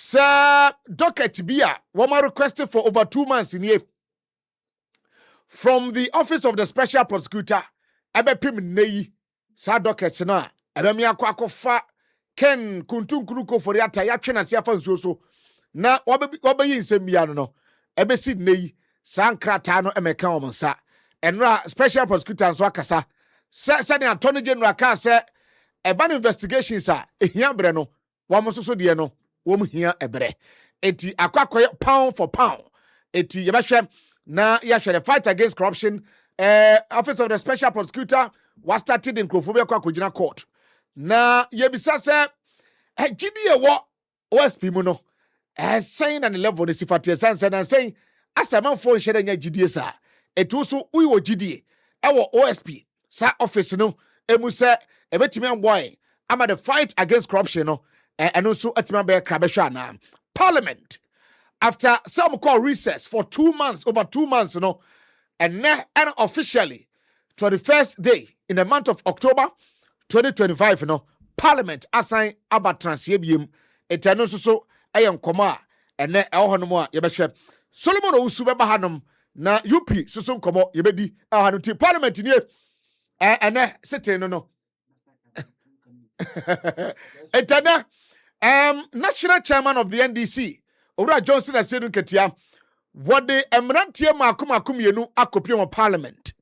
Sir docket bia wama requested for over 2 months in here from the office of the special prosecutor ebepim nei sa docket na ebemi akwa ken kuntunkruko for yata ya twe na sia fa nsuo so na wabeyi nsem bia no ebesi nei sa nkrata no emeka omonsa enra special prosecutor nso akasa se ne attorney general ka se eban investigations a ehia bre no wamososo de no wom hia ebre eti akwakoy pound for pound eti yebehwe na yahwe fight against corruption office of the special prosecutor was started in Krofobia kwakojina court na yebisa se gidi wo OSP mu no saying an level the sifati sanse na saying asamanfo nhede nya gidi sa etu so uyo gidi ewo OSP sa office no emu se ebetimi amboy ama the fight against corruption no and also atima be krabehwa na parliament after some call recess for 2 months over 2 months and officially 21st day in the month of October 2025 parliament assign about transiebium etano so ayen koma and honom a yebehwe Solomon Owusu beba hanom na UP susun komo yebedi hanom ti parliament ni sitting no etana national chairman of the NDC Owura Johnson Asedun Ketia wode emrantie makomakom yenu akopie mo parliament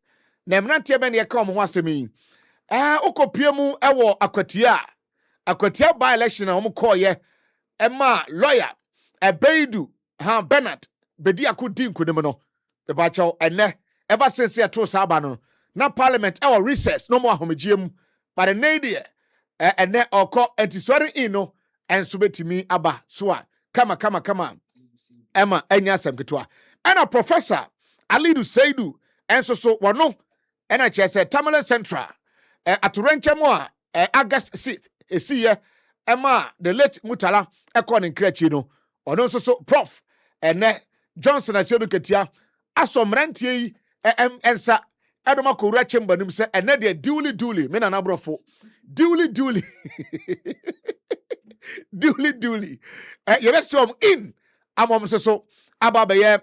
na emrantie be ne ka mo ho asemi okopie mu ewo akwatia by election na mo koye ema lawyer Ebeidu Bernard bedi akodi nkunim no be ba chaw ene ever since ya to saba no na parliament ewo recess no mo ahomegiem but the ene oko antisori ino enso betimi aba so a kama Emma enya semketwa ena professor Alidu Seidu enso so wono ena chese Tamale Central atorenchemo a August 6th esiye Emma the late Mutala ekon nkrechi no ono so prof ene Johnson Asedu Ketia asomrantie yi ensa edoma kowura chemba nim se ene de duly me na nabrofo duly duly you best storm in amom so ababaye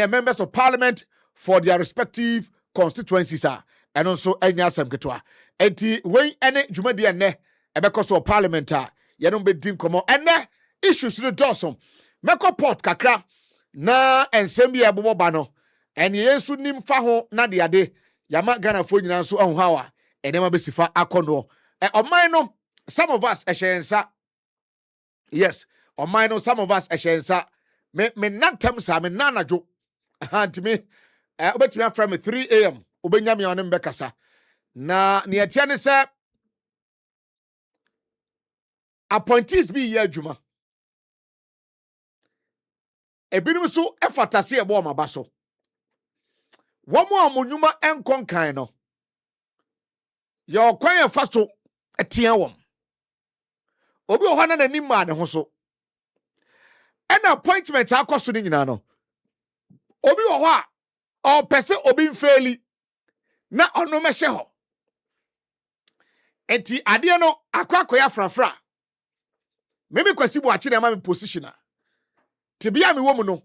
members of parliament for their respective constituencies and also enya semketwa enti we ene dwumadi ene ebekoso parliament ye no be din komo ene issues no dosom meko port kakra na ensem bia bobo ba no ene yensu nim fa ho na de ade yama Ghana fo nyina so ahwa enema besifa akono oman no some of us ehyensa yes oman no some of us ehyensa me nantem sa me nanajo antimi obetimi afra me 3 am obenya me onem bekasa na ne etia ne se appointees bi ye adwuma ebinim so efatase ebo maba so womo amonyuma enkon kan no ye okwan ye fa so etia wom obi ohana na nim ma ne ho so an appointment akoso ni nyina no obi wo ho a pese obi mfeli na ono mehye ho enti ade no akwakoya frafra meme kwasi bo achi na ma me position a tibia me wo mu no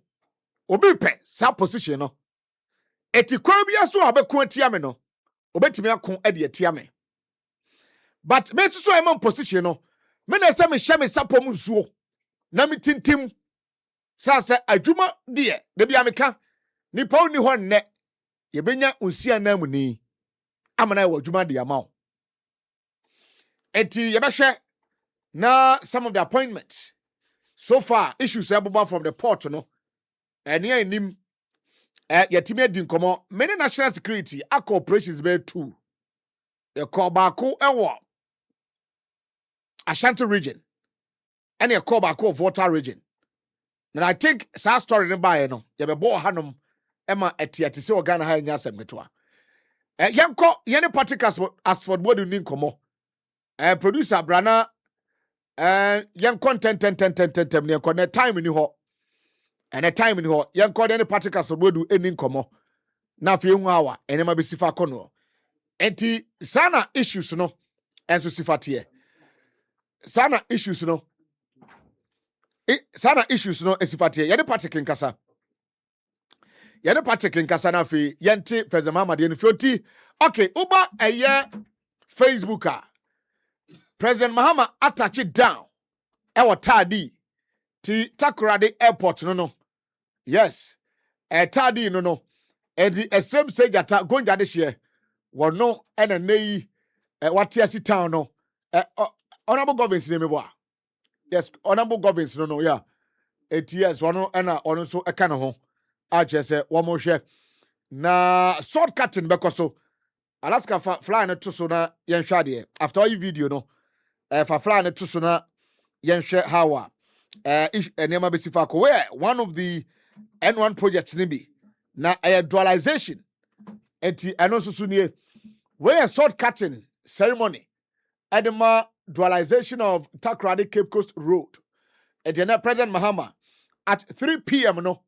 obi pe sa position no eti kwa bia so abeko atia me no obetimi akon ade atia me but me so am position no me na se me hye me sapom nsuo na me tintim sasa adwuma de bia me ka nipa oni ho nne ye benya onsia na amuni amana wa adwuma de amaw eti ye behwe na some of the appointments so far issues ababa from the port no ene anim yetimi adi nkomo many national security operations be 2 ye call baako ewo Ashanti region and ye call baako Volta region. And I think sa story ne bae no ye be bo hanom ema etiati se Ghana ha nya asem getoa yenko yene particles asford bodu ni nkomo producer brana yenko ten ne ko na time ni ho and a time ni ho yenko de ne particles bodu eni nkomo na afie hu awa ene ma be sifa kono enti sana issues no enso sifate sana issues no sana issues no esifate yɛde Patrick nkasa na fi yɛnte President Mahama de no fioti okay uba ɛyɛ Facebook President Mahama attach it down ɛwɔ tadi ti Takoradi airport no yes tadi no edi esem sejata gonja de hye wono ena neyi watiasi town no honorable governors name bo yes honorable governors no yeah yes wono ena ono so eka ne ho a chese wo mo hwe na shortcutting bekoso Alaska fly na to so na yen hwa de after all video no fa fly na to so na yen hwe how enema besifa ko where one of the N1 projects ni bi na dualization enti eno susu nie where shortcutting ceremony edema dualization of Takoradi Cape Coast Road enti President Mahama at 3 p.m. no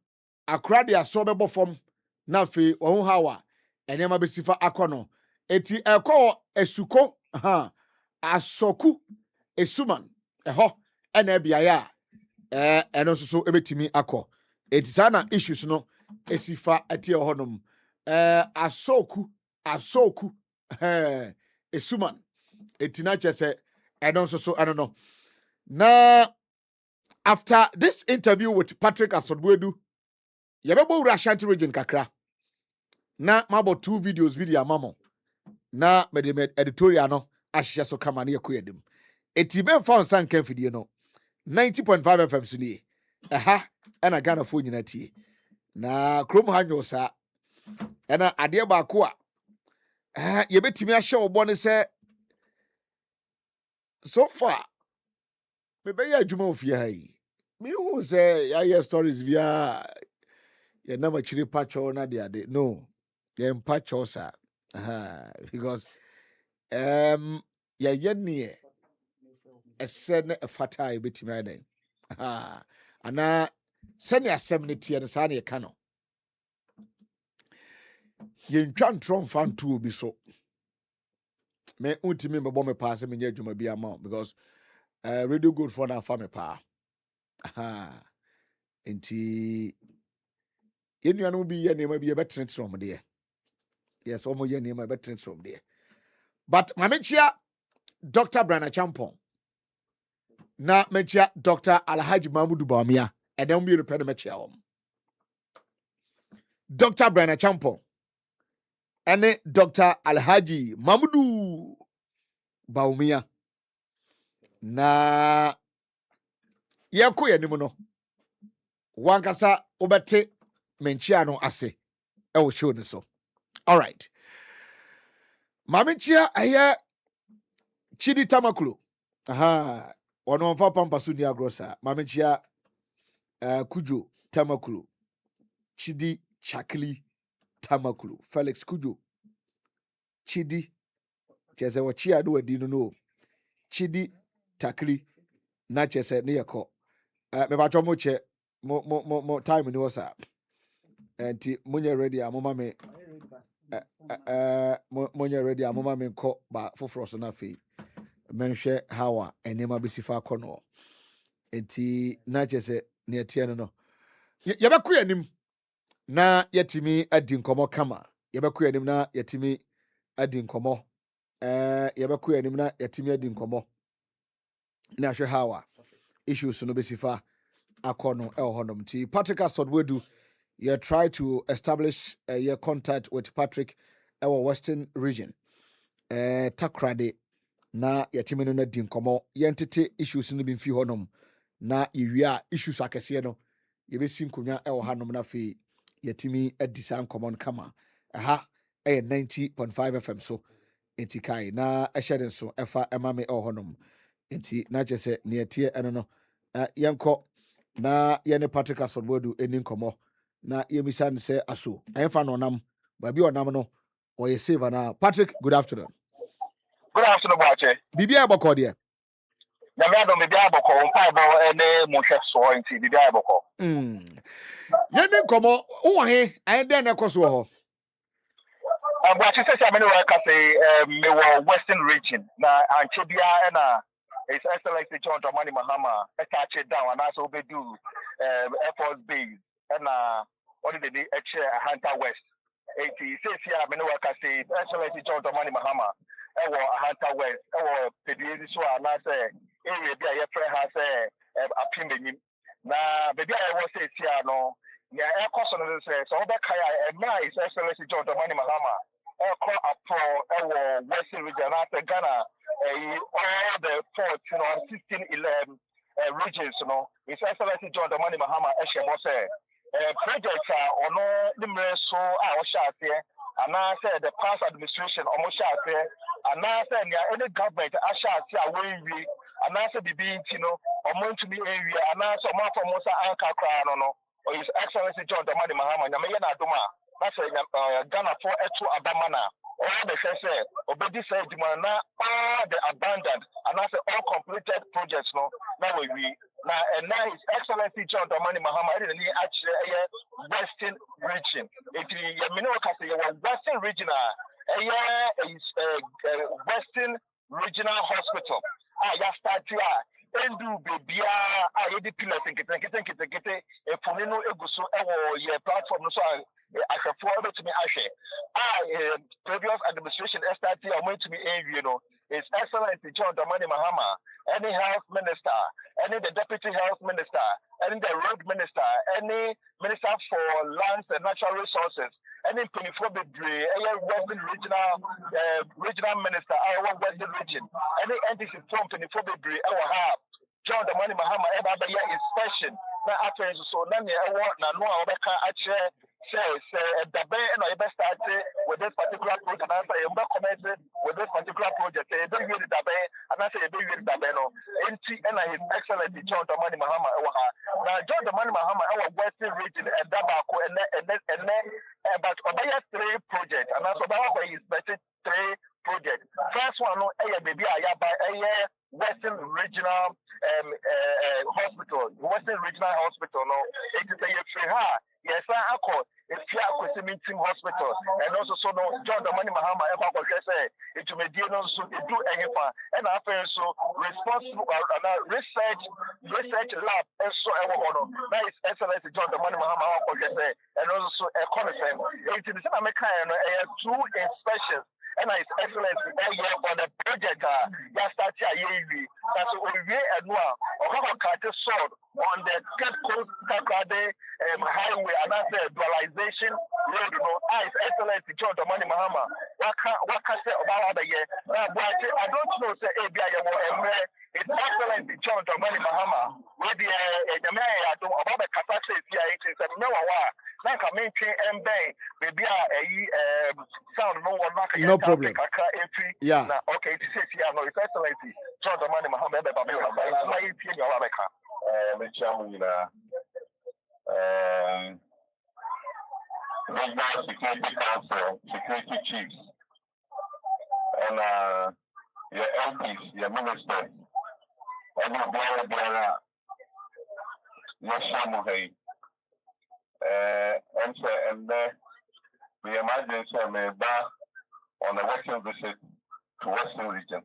Accra dia so bebo form na fe wo hawa enema besifa akono eti ekọ esuko asoku esuman eho ena biaya eno so ebetimi akọ eti sana issues no esifa etie honom asoku esuman eti na chese eno so eno no na after this interview with Patrick Asodwedu yebebo Ashanti region kakra na mabo 2 videos video mamo na med editorial no ahye so kama na yakoyedem eti ben fa nsan kan fidie no 90.5 FM so ni ena Ghana fo nyina tie na krom ha nyosa ena ade ba ko a yebetimi ahye obo ne se so far me be ya adwuma ofie ha yi me hu se ya stories bia ya na machiri pacho na de no ya pacho sa because ya yennie esen fatai betimi aden ana sani asem ne tie ne sa na ye ka no ye ntwa ntron fan to obi so me untimi me bo me pa se me nya adwuma bi ama because radio good for na fa me pa enti yenuanu bi ye nema bi ye betrent from there yes omo ye nema betrent from there but mamechia Dr. Brana Champon na mechia Dr. Alhaji Mahmudu Bawumia and then we repair the mechia Dr. Brana Champon and Dr. Alhaji Mahmudu Bawumia na yako ye nimu no wankasa obete menchia no ase e wo show ne so all right mamechia aya Chidi Tamakulu ono mfa PAMPASO ni agrosa mamechia Kujo Tamakulu Chidi Chakli Tamakulu Felix Kujo Chidi chese wachia do adi no Chidi Takli na chese ne yako me ba chomo che mo time ni wasa enti munye ready amoma me munye ready amoma me ko ba foforo so na fe menhwe hawa enema besifa kono enti na chese ne etie no yebeku yanim na yetimi adi nkomo kama yebeku yanim na yetimi adi nkomo yebeku yanim na yetimi adi nkomo na hwe hawa issues no besifa akono honom ti Patrick Asodwedu you try to establish your contact with Patrick our Western region Takoradi na yetimi no na di nkomo yentete issues no bi mfi honom na yewia issues akese no yebesi nkonya hanom na fe yetimi adisa nkomo no kama 90.5 FM so enti kai na ehye so efa emame honom enti na chese ne etie eno no yenko na yene Patrick Asodwedu eni nkomo na yemisa ne se aso enfa no nam ba bi onam no oye save na Patrick. Good afternoon. Good afternoon, Bache. Bibia boko de. Na me do bibia boko, mpa bo ene mo hwe so nti bibia boko. Yene nkomo wo he ayen den na koso ho. Bache se me no ka say me wo Western region na anche bia na His Excellency John Dramani Mahama attach it down and also be do Air Force Base and what did they chair Hunter West. It says here, I mean, work I say, Excellency John Dramani Mahama, Hunter West, Pediatric, so I say, area be a friend has a pin. Now, baby, I was say, no, yeah, air cost on the so that Kaya, my Excellency John Dramani Mahama, call up for Western region after Ghana. All the 16, 11 regions, His Excellency John Dramani Mahama Eshemose projects are no numerous so I was shot here, and I said the past administration almost shot here, and I said any government I shot here away, and I said the being, among to me area, and I saw more from Mosa Anka Crown, or His Excellency John Dramani Mahama, Yamayana Duma, that's Ghana for Etu Abamana. All the say, obedi said Dimana, all the abandoned, and I say all completed projects, now we now and now His Excellency John Dramani Mahama actually Western region. It is Western regional, is Western Regional Hospital. Ya start here. Endu baby, the pillars and get a Funino Eguso, your platform, so I can forward to me. Previous administration SRT are going to be His Excellency John Dramani Mahama, any health minister, any the deputy health minister, any the road minister, any minister for lands and natural resources, any Penifobri, any Western regional minister, our Western region, any entity from Penifobri, our have John Dramani Mahama ever year inspection. Now after so none award na no actually says the bay and I best start with this particular project and answer you comment with this particular project. They don't use the bay and I say they use the bay no. And His Excellency John Dramani Mahama now John Dramani Mahama our Western region and Dabako and then but Obaya 3 project and that's about his better 3 project. First one no baby I by Western Regional Hospital, Western Regional Hospital. No, it is a free. Yes, I call it Team Hospital, and also so no John Dramani Mahama ever say it may do so it do anything, and after so responsible research lab and so that is Excellency John Dramani Mahama say, and also a conference. It is a 2 inspections. And His Excellency on the project start here that's we and now or cut sword on the Cape Coast highway and that's dualization road His Excellency John Dramani Mahama what can say about the year but I don't know say His Excellency John Dramani Mahama with the about the capacity here it is now maintain and bang maybe sound no problem. Yeah. Okay, this is here. No, His Excellency John Dramani Mahama. Regional Security Council, Security Chiefs, and your MPs, your ministers, and your Biara, your Shamuhei, and we imagine some on a working visit to Western region.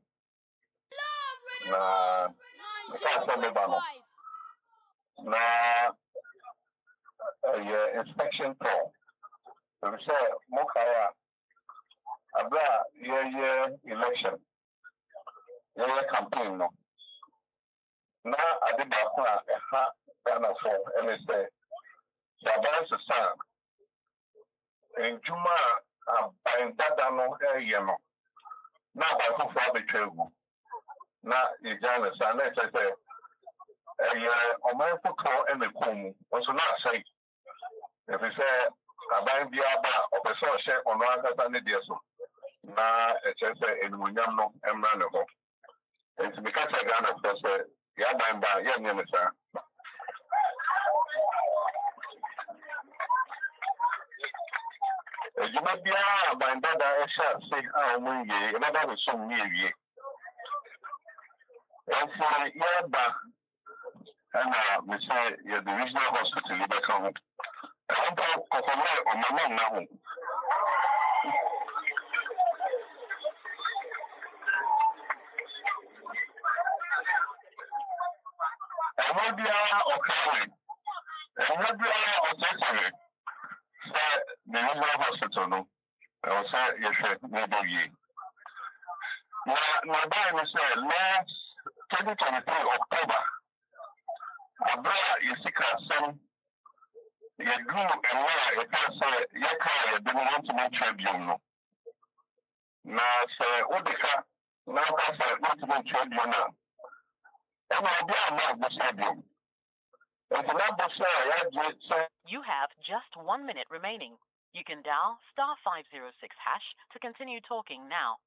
Inspection tour. So we say Mokaya Abra year election, year campaign no. Now I did that Ghana for MSA. So about the sound in Juma by Dadano area no. Now I hope for the travel. Now you join us and let's say on my football and the Kumu also not say if we say about the Abba or the social on one Casani Diaso. Now it's just in Munyano and Ranovo. It's because I got of course Yabba, Yamisa. You might be by Dada say, oh, we never was so near you. And for Yabba, and we say you're the regional hospital, you back home. I don't know on my mom now. Ababia okay. Ababia okay. Say the number hospital no. I say yes, maybe ye. Now, by say last 2023 October, Abra Yesika Sam, you grew and where you can say your car didn't want to make tribune. Now, say, Odeka, now I say, not to make tribune. You have just 1 minute remaining. You can dial *506# to continue talking now.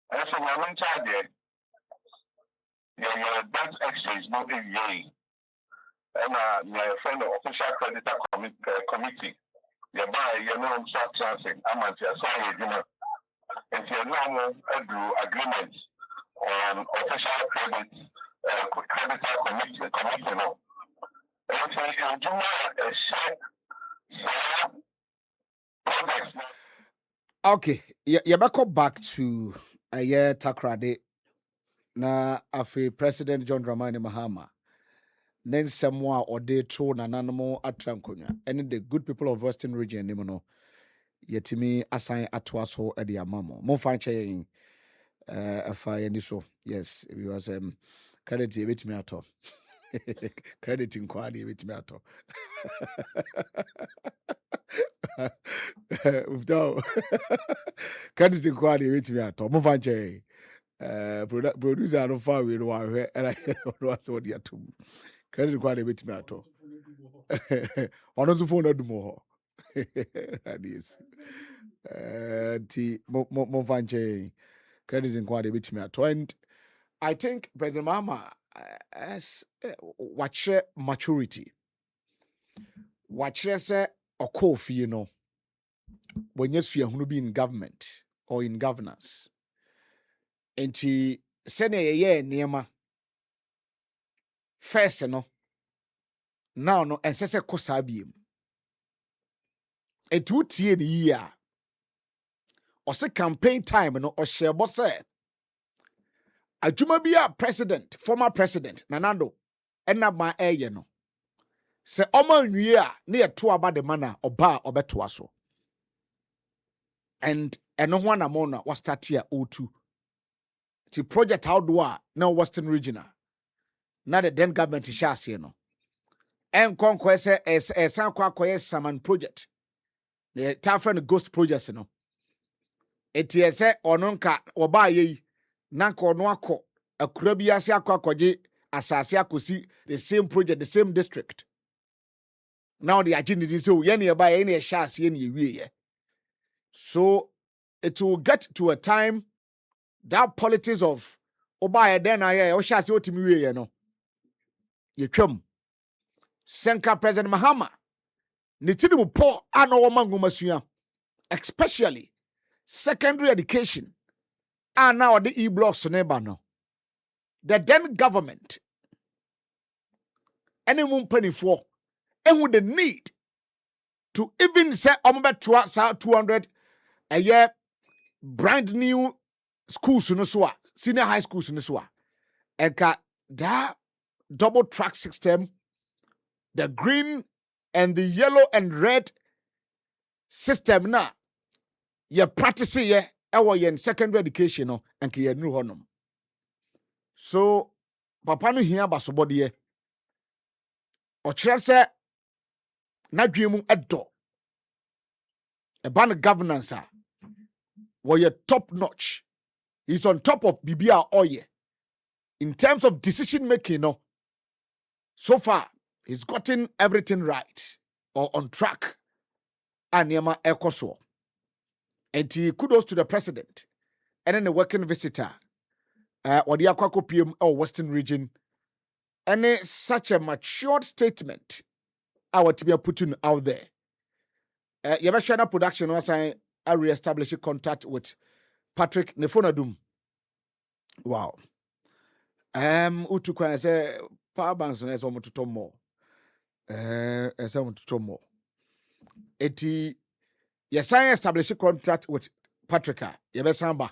And so my mentality, your bank exchange not in yay. And my friend of official creditor committee, you buy your known short chancing, I'm at your sorry, you know, and your normal agreement on official creditor committee, no. And so you do a share products. Okay, you back up back to a year takrade na afi President John Dramani Mahama. Then someone or they to nananamo atrankonya. And the good people of Western region, no, yetimi assign atwaso edi amamo. Mo fan chain afa so. Yes, because credit bit me ato. Credit in quality bit me ato. Ufdo. Credit in quality bit me ato. Mo fan chain. Producer no far we no ahwe and I was what you to credit quite a bit me ato ono so phone adu mo that is ti mo fanche credit in quite a bit me ato. And I think President Mama as watch maturity watch say okofi, you know, when you see who be in government or in governance. Enti sene ye niema first no now no esese kosa biem etu tie ni yia o se campaign time no o shebo se adwuma bia president former president Nanado ena ma eye no se oma nwie a na ye to aba de mana oba obeto aso and eno ho na mo na was start here O2 ti project outdoor na Western regional na the then government share no en konko se esan kwa akoye saman project the tafren ghost project no eti ese ono nka oba yi na nka ono akọ akura bi ase akọ akọje asase akosi the same project the same district now the agenda so ye ne ba ye ne sha ase ne wie ye. So it will get to a time that politics of oba ye den aye o sha ase otimi wie ye no ye twam senka President Mahama ne tidimu po ano wo mangomasua especially secondary education and now the e-blocks neighbor no the then government any penny for and with the need to even say ombe 200 a year brand new schools no so senior high schools no so and that double track system, the green and the yellow and red system na ye practice ye ewo ye secondary education no and ye nu honum. So papa no hia basobode ye o kire se na dwemu edo e ban governance were top notch. He's on top of bibia oye in terms of decision making. No, so far he's gotten everything right or on track. Anyama ekoso. And kudos to the president and then the working visitor. Or the Akwako PM or Western region. And it's such a matured statement. Our to be putting out there. Yabashana production was I re-establish contact with Patrick Nefonadum. Wow. Utukwa say power banks na so mutoto more. Ese mutoto more. Eti yesan establish contract with Patricia. Yebesamba.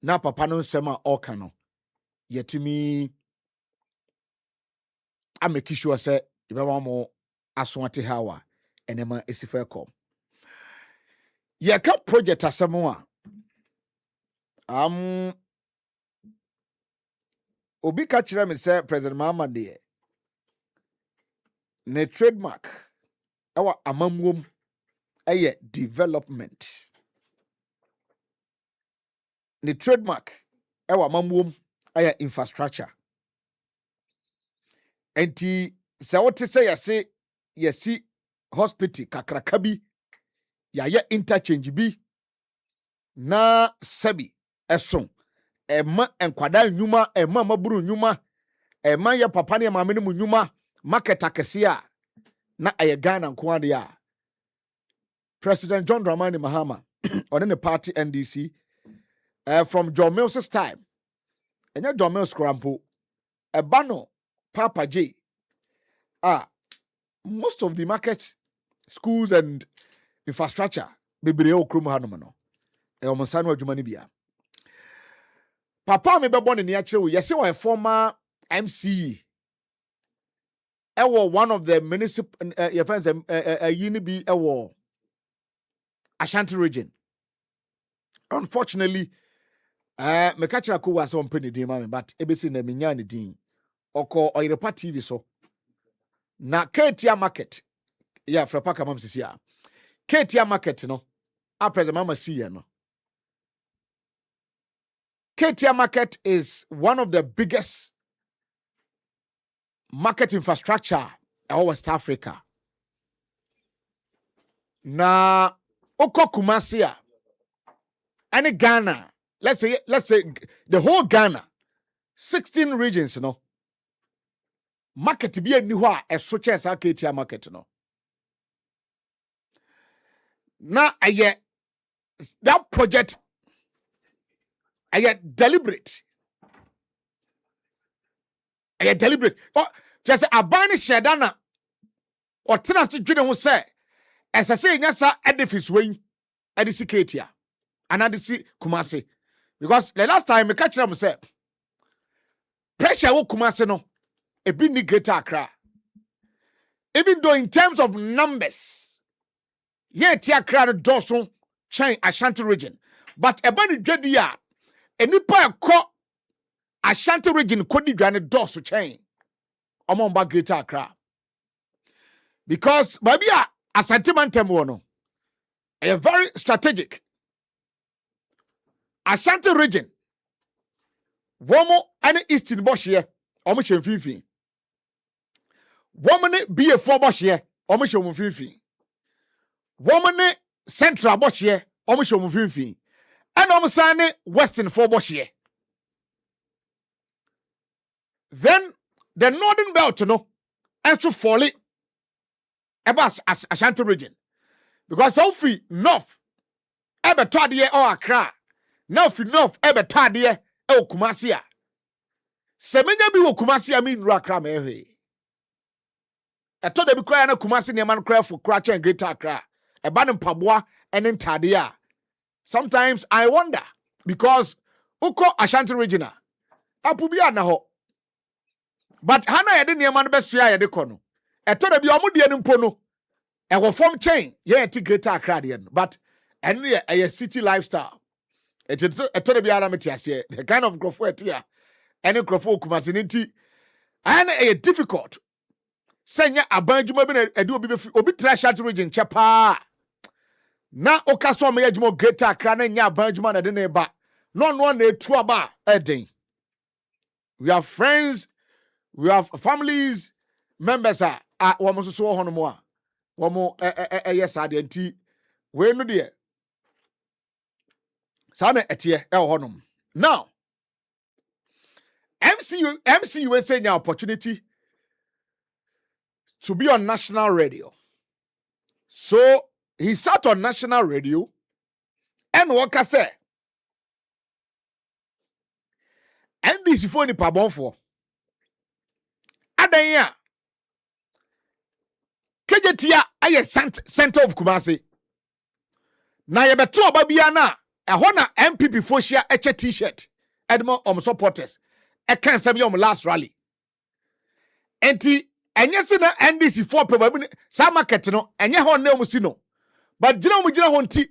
Na papa no nsema oka no. Yetimi ameki sure say yebema mo aswate hawa enema esifa kom. Yeka project asemo a obi ka kire me say President Mahama de ne trademark our amamwom eye development. The trademark our amamwom eye infrastructure. Enti se wote say yesi hospital kakraka bi ya interchange bi na sabi eson ema enkwada nnwuma ema maburu nnwuma ema ye papa ne maame ne mu nnwuma market akese a na aye Ghana nko ade a President John Dramani Mahama on the party NDC from John Mills's time and John Mills Crampo Ebano Papa J most of the markets schools and infrastructure bebree okrum hanom no e omsano adwuma ne bia papa me be born ne akire wo yese wa former MC one of the municipal your friends yini bi Ashanti region. Unfortunately, me catch a was on penny dim, but ebesi na minya ni din. Oko Oirepa TV so. Na Ketia market. Yeah, for paka mam sisi ya. Ketia market no. A present mama see no. Ketia market is one of the biggest market infrastructure in West Africa. Na oko Kumasi a any Ghana, let's say the whole Ghana, 16 regions, market be a new a such as Ketia market, Now, that project, deliberate. Deliberate. Oh, just a bani shadana or tenancy didn't say, as I say, yes, edifice wing, edisi Ketia, and edisi Kumasi. Because the last time I catch them say, pressure will Kumasi no, a big greater Accra. Even though in terms of numbers, Tia Accra Dawson, chain Ashanti region, but a bunny Jedia, a nipa ko Ashanti region could be granted Dawson chain among greater Accra. Because maybe a sentiment no, a very strategic Ashanti region. Womo and Eastern Bosch here, Omission Fifi. Woman be a four Bosch here, Omission Fifi. Woman Central Bosch here, Omission Fifi. And Omisane Western four Bosch here. Then the Northern Belt, and to fall it about Ashanti region. Because Sophie North, ever Tadia or Accra. Now for North, ever Tadia, or Kumasia. Semenya bi wo Kumasi ami nru Accra ma ehwe. Eto de bi kwa na Kumasi ne man kra for Kra and Greater Accra. E ba ne mpaboa ene ntade a. Sometimes I wonder because uko Ashanti regional apu bi na ho. But hana ye de ne man be so ya de kɔ no. Eto de bi omo de ne mpo no. E wo form chain ye ti Greater Accra de no. But ene ye a city lifestyle. Eto de bi ara metiase the kind of growth here. Any crofo Kumasi nti and a difficult senya abanjuma bi na edi obi Ashanti region chepa na okaso me yajimo Greater Accra na nya abanjuma na de na ba no na etu aba eden. We have friends, we have families, members are womo so hono mo a womo yes ade nti we no de sa na etie honom. Now MCU say an opportunity to be on national radio. So he sat on national radio and what I say, NDC for ni pabonfo. Adanya. Kejetia aye center of Kumasi. Na yebeto obabia na ehona na MPP foshia eche t-shirt. Edmo supporters. Eken sem yom last rally. Enti enye se na NDC for probably sa market no enye ho na omusi no. But jina mu jina ho nti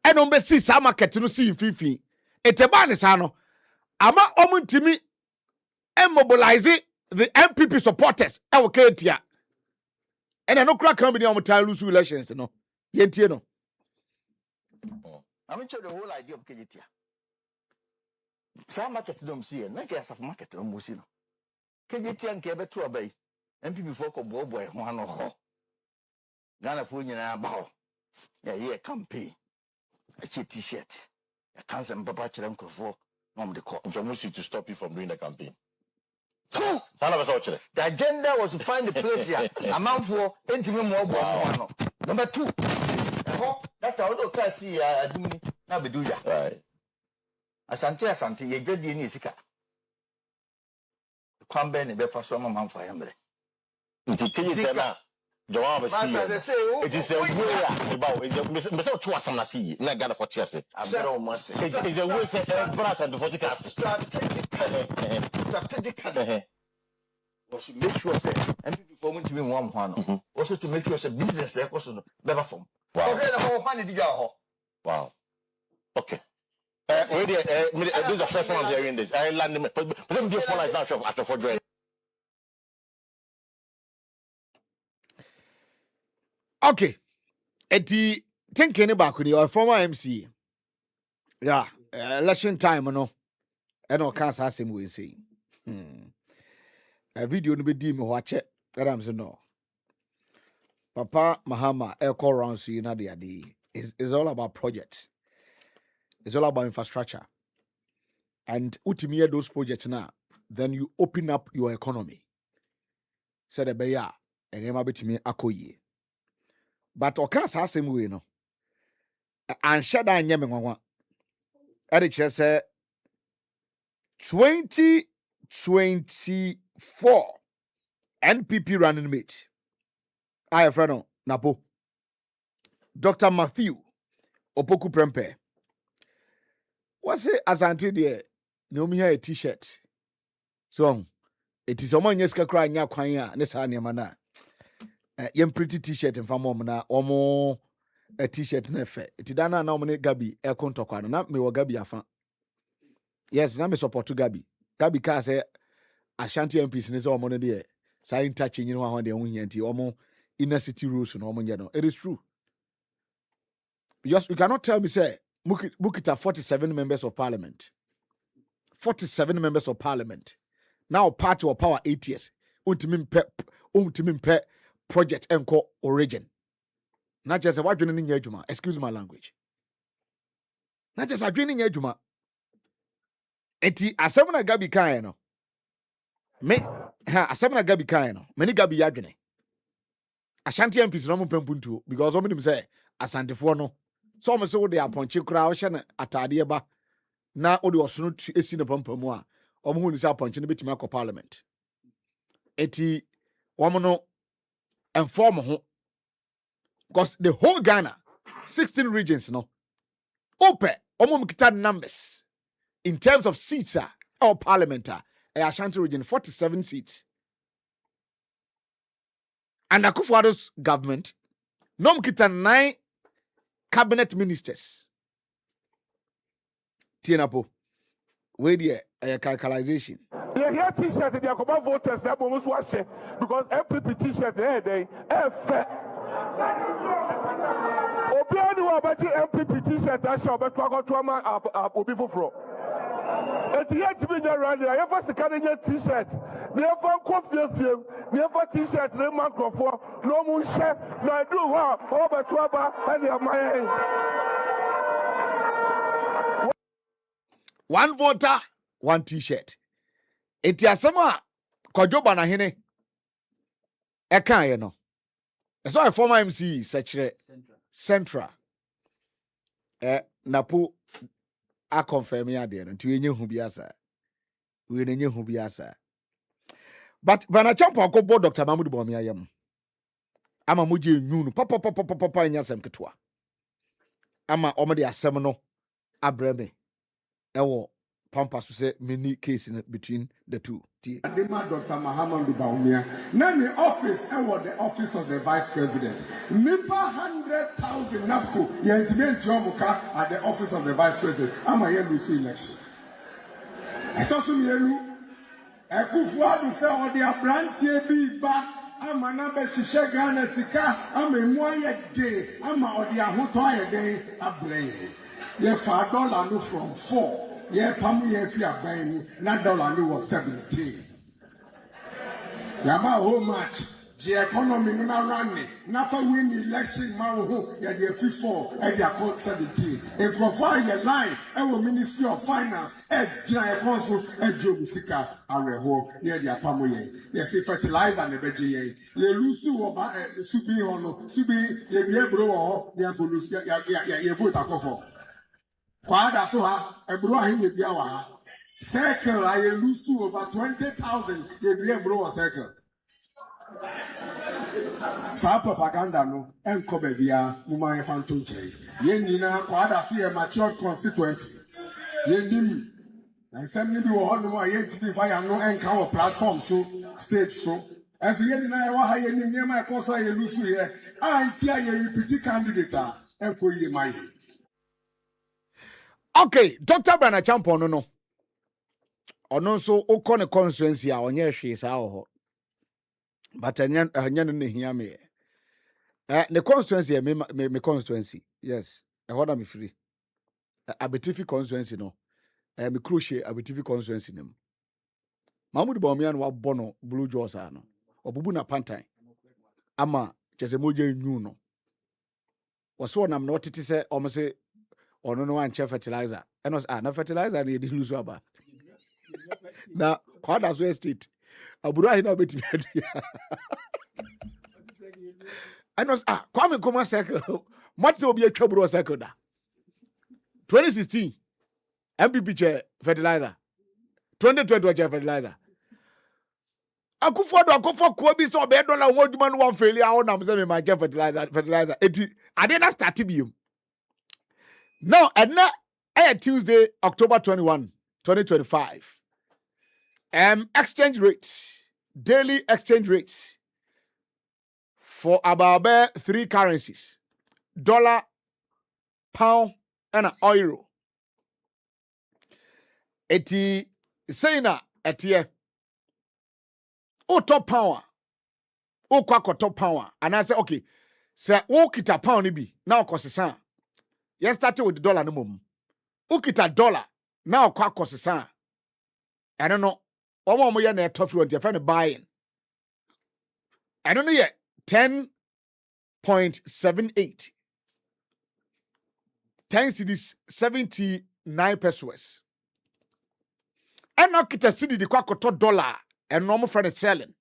eno mbe si sa market no si mfifi. Eteba ne sa no ama omuntimi mobilize the MPP supporters e wo ketia. And no crack company on lose elections no. Yentie no. I mean the whole idea of Kejitia. Some market don't see it, like as of market on Musino. Kejitia and Kebe to obey. MPP folk of boy one or Ghana Funya bow. Yeah, campaign. A cheap t-shirt. A cancer and papa chilenko for the court. Jomusi to stop you from doing the campaign. True. The agenda was to find the place here. Amount for intimate more. Wow. Number 2. That's all okay. See, now be do ya. Right. Asante, ye get the nisika. Come ben be for some man for him. Ntikiyitana. Jawan be see. It is a way about it. Me say to asam na see. Na Ghana for tiase. Abere o mase. It is a way say brass and for tikas. Strategically. Was to make sure say MPP for to be one. Also to make sure say business there also better form. Wow. Okay. This is the first time I'm hearing this. I land me. But let me do 4 lines now after 4 join. Okay. Eti thinking about your former MC. Yeah, election time no. And no can't ask him we say. A video no be di me watch it. That I'm saying no. Papa Mahama Echo rounds you na the ade. It's all about projects. It's all about infrastructure. And ultimately those projects now, then you open up your economy. So the beya and you might me akoye. But o can't ask him we no. And shada nyeme ngwa. Ade che say 2024 NPP running mate. I friend Napo. Dr. Matthew Opoku Prempe. What's it as anti there? No me a t-shirt. So it is someone yes crying ya kwanya nesanya mana. Yem pretty t-shirt and famo na omo a t-shirt nefe. It dana na omne Gabi e kontokwa na me wo Gabi afa. Yes, na me support to Gabi. Gabi ka say Ashanti MPs ne say omo no de say touch nyi no ho de hu nti omo inner city rules no omo no. It is true. Because you cannot tell me say Mukita 47 members of parliament. 47 members of parliament. Now party or power 8 years. Untimimpe project enko origin. Not just a what in your excuse my language. Not just a dreaming your juma. Eti asemna Gabi kaino. Me asemna Gabi kaino. Many Gabi yadwene. Ashanti MPs no mo pempuntu because some of say Asante for no. Some say they are ponchi kra o hye na atade ba na o de osono esi ne pampamu a omo hu ni say ponchi ne betima akọ parliament. Eti womo no inform ho because the whole Ghana 16 regions no open omo mkita numbers in terms of seats or parliament Ashanti region 47 seats. And Akufo-Addo's government no mkita 9 cabinet ministers. Tienapo. Where the calculation. Yeah, here t-shirt they are about voters that almost wash it because MPP t-shirt they Obiani wa baji MPP t-shirt that shall be trauma obi foforo. Eti yet be the rally. I ever see Canadian t-shirt. Never coffee, never t-shirt. No man for no moon chef. No do what over trouble and my. One voter, one t-shirt. Eti asema kwajoba na hene. Eka ye no. Eso a former MC secretary Central. Napo a confirm ya de no. Nti enye hu biasa. we nenye hu biasa. But Bana Champo ko bo Dr. Mahmoud Bawumia yam. Ama moje nyunu papa nya sem ketwa. Ama omede asem no abreme. Ewo PAMPASO say many case between the two. Adema Dr. Muhammad Bawumia. Name the office, the office of the vice president. Nipa 100,000 napko. Yentime Jomuka at the office of the vice president. I'm a yellow election. I told you, Ekufuadu say all the abrantie bi ba. Ama na be hihye Ghana sika. Ama emu aye de. Ama odi ahoto aye de ablay. Ye fa dollar no from 4. Yeah, Pamu Yafia buying that dollar was 17. Yaba how much? The economy not running. Not for win election, Maru, yeah, the 54 and the account 17. And provide a line, our Ministry of Finance, and Giant Council, and Joe Sika, our home near the Pamu. Yes, fertilizer and the veggie. The Lusu or Subi Hono, Subi, the Bro, the Abulus, ya vote a coffee. Kwada so ha ebro ahin ye bia wa ha circle I lose to over 20,000 ye bia bro circle sa propaganda no enko ba bia mu ma ye fanto nche ye nyina kwada so ye mature constituency ye nim na sem ni bi wo hono ma ye tidi fa ya no enka wo platform so stage so as ye nyina ye wa ha ye nim ma ko so ye lose ye anti ye repeat candidate enko ye mai. Okay, Dr. Bana Champo no. Ono so ukone constituency a onye hwe sa ho. But anya no hia me. The constituency me constituency. Yes. E hoda me free. Abetifi constituency no. Me crochet abetifi constituency nim. Mahmoud Bawumia no wabono blue jaws no. Obubu na pantan. Ama chese moje nyu no. Waso nam no tete se omo se ono no an fertilizer. Enos na fertilizer na yedi lusu aba. Na kwada so estate. Abura hina betimi adia. Enos kwame koma circle. Matse obi atwa bro circle da. 2016 MPP chair fertilizer. 2020 chair fertilizer. Akufo ko bi so be dollar won djuma no wan fail a won am say me ma chair fertilizer. Eti ade na start biom. Now, and now, Tuesday, October 21, 2025. Exchange rates, daily exchange rates for about 3 currencies: dollar, pound, and euro. Eti saying na etie o top power, o kwa top power, and I say okay, say o kita pound ni bi now kosesan. You started with the dollar no mum. Ukita dollar now kwa kosesa. I don't know. Omo mo ye na tough front you find buying. I don't know yet. 10.78. 10 cedis 79 pesos. And now kita cedi the kwa koto dollar and normal friend is selling.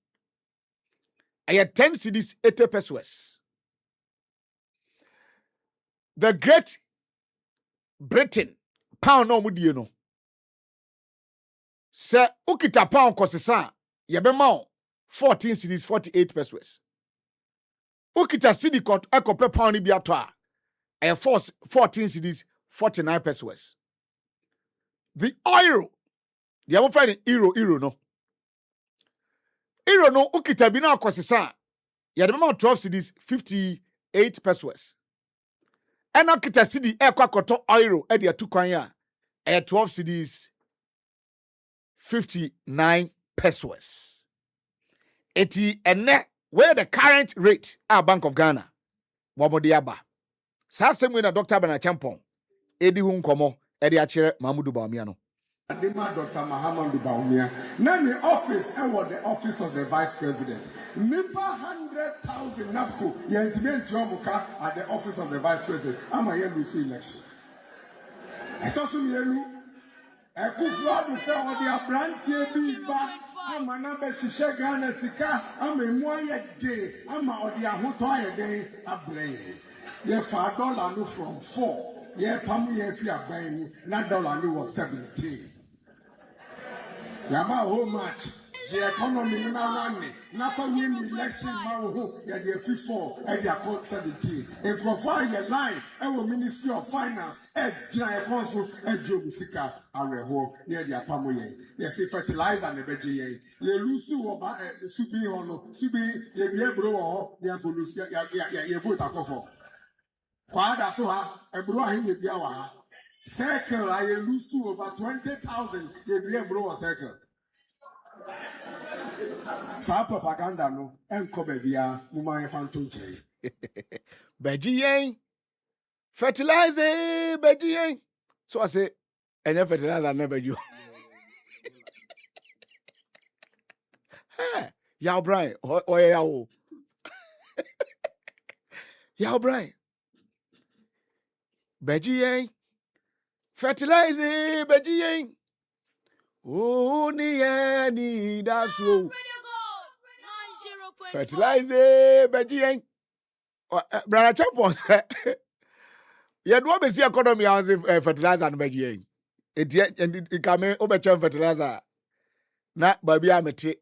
I had 10 cedis 80 pesos. The Great Britain pound no mudi no. Se ukita pound kosesa yebema 14 cedis 48 pesos. Ukita cedi ekope pound ni bi ato a 14 cedis 49 pesos. The euro, the other friend euro no. Euro no ukita bi na kosesa yebema 12 cedis 58 pesos. Ena kita cedi ekoto euro e dia tukwan ya 12 cedis 59 pesos. Eti ene where the current rate at Bank of Ghana wabodiaba. Sa semwe na Dr. Bana Champo edi hu nkomo edi akire Mahmoud Bawumia no. Adema Dr. Muhammad Bawumia. Name the office the office of the vice president. Nipa 100,000 napko yentime Jomuka at the office of the vice president. I'm a yellow election. I told you Ekufuadu say all the abrantie bi ba ama na be hihye Ghana sika ama emu aye de ama odi ahoto aye de ablay. Ye fa dollar no from 4. Ye pamu ye fi aban mu na dollar no was 17. Yama home match. The economy now one. Now win election now. Yeah, they fix for. And they are called 17. And provide a line. Our Ministry of Finance. And Giant Council. And Joe Musika. Our home. Yeah, they are pamoye. Yes, fertilizer and the veggie. Ye lose over Subi on Subi. Ye be able to. Ye go lose. Ye go to for. Kwada so ha. E bro ahi ye be awa. Circle. I lose over 20,000. Ye be able to circle. Sa propaganda no enko bebia mumanye fantonche Bejiyen fertilizer bejiyen. So I say any fertilizer never you. Hey, yaw Brian or yaw. Yaw Brian. Bejiyen fertilizer bejiyen. Oh ni that's so. Fertilizer bejiyen. Brother Champon said, "You do be see economy as fertilizer and bejiyen. It come over fertilizer. Na baby amete.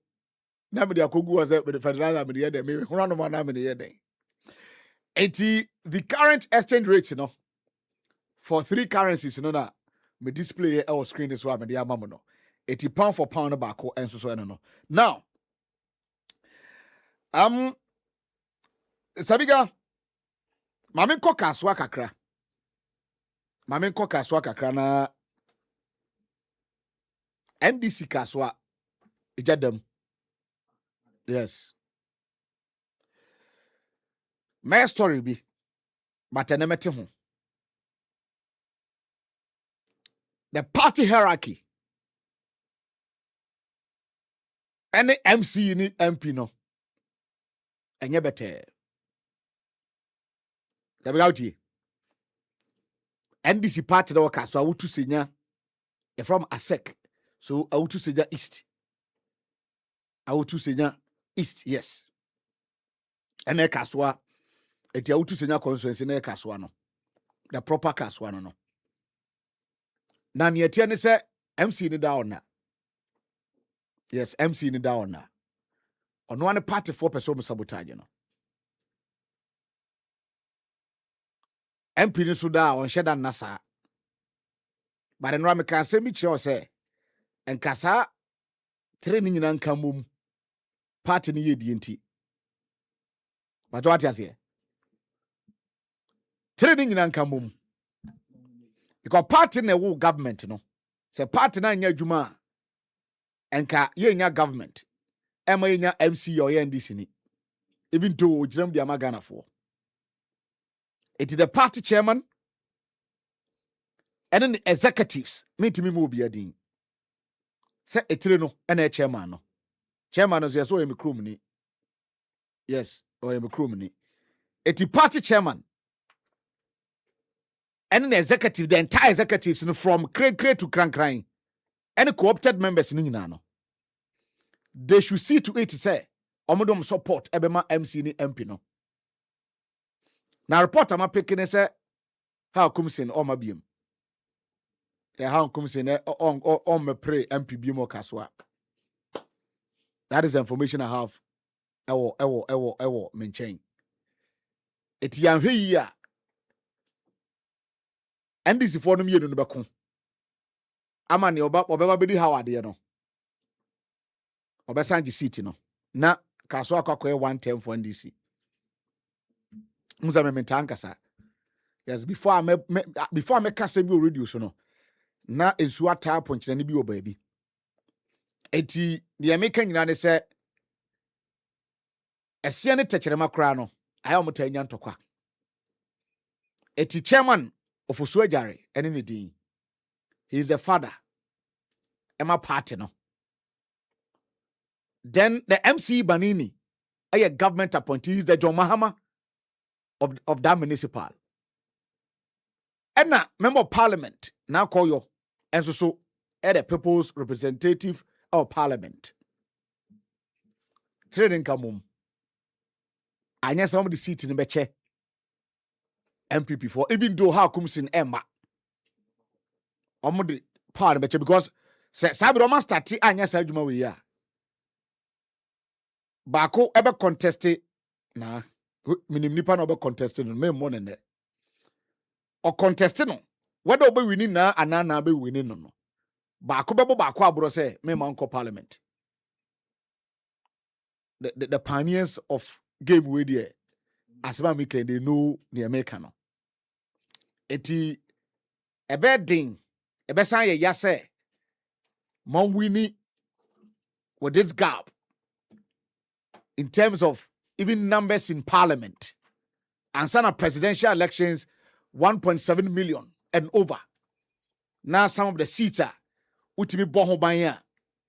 Na me dia kogu was the fertilizer me dey me hono no na me dey. The current exchange rate, you know, for 3 currencies, you know, na me display our screen is what me dey amamo no. 80 pound for pound back and so no. Now, Sabiga, mamen ko kaswa kakra. Mamen ko kaswa kakra na NDC kaswa ejadam. Yes. My story be but enemete ho. The party hierarchy. Any MC ni MP no. Enye bete. Sabiga NDC party da kaswa wutu senya from ASEC. So awutu senya East. Awutu senya East, yes. Ene kaswa eti awutu senya constituency na kaswa no. The proper kaswa no. Na ne etie ne se MC ni down na. Yes, MC ni down na. Ono ane party for person sabotage no. MP ni so da on sheda nasa. But enra me kan se mi kire se enkasa training nyina nka mom party ni yedi enti. But what you say? Training nyina nka mom. Because party na wo government no. Se party na nya adwuma enka ye nya government. Ema ye nya MC or NDC ni. Even though ojiram di amagana for. It is the party chairman and then the executives. Me to me mo be adin. Say etire no and a chairman no. Chairman no so em krum ni. Yes, or em krum ni. It is party chairman and then the executive, the entire executives no, from crane to crank and the co-opted members ni nyina no. They should see to it say omodom support ebema MC ni MP no. Now report am picking say how comes in all my BM. Yeah, how comes in on me pray MP BM kaswa. That is the information I have. Ewo menchen. Eti yan hwe yi a NDC for no mienu no beko. Ama ne obeba bedi how ade no. Obesanji seat no. Na kaswa akwakoye 110 for NDC. Muza me mentankasa. Yes, before I make kase bi radio so no. Na ensu ata ponche na bi oba bi. Eti the American nyina ne se ese ne techerema kra no ayo mutanya ntokwa. Eti chairman of Osuajare ene ne din. He is the father. Emma party no. Then the MC Banini, a government appointee, is the John Mahama of that municipal. And now member of parliament now call you and so the people's representative of parliament. Trading come I know somebody seat in the beche MPP for even though how comes in Emma. The parliament because Se sabro ma start anya sa adwuma we ya. Baako ebe contest na minim nipa na obe contest no me mo ne. O contest no whether obe winning na anana be winning no. Baako bebo baako abro say me man ko parliament. The pioneers of game we there as ba me can they know the American no. Eti ebe ding ebe san ye ya say man winning with this gap in terms of even numbers in parliament and some presidential elections 1.7 million and over. Now some of the seats are utimi boho banya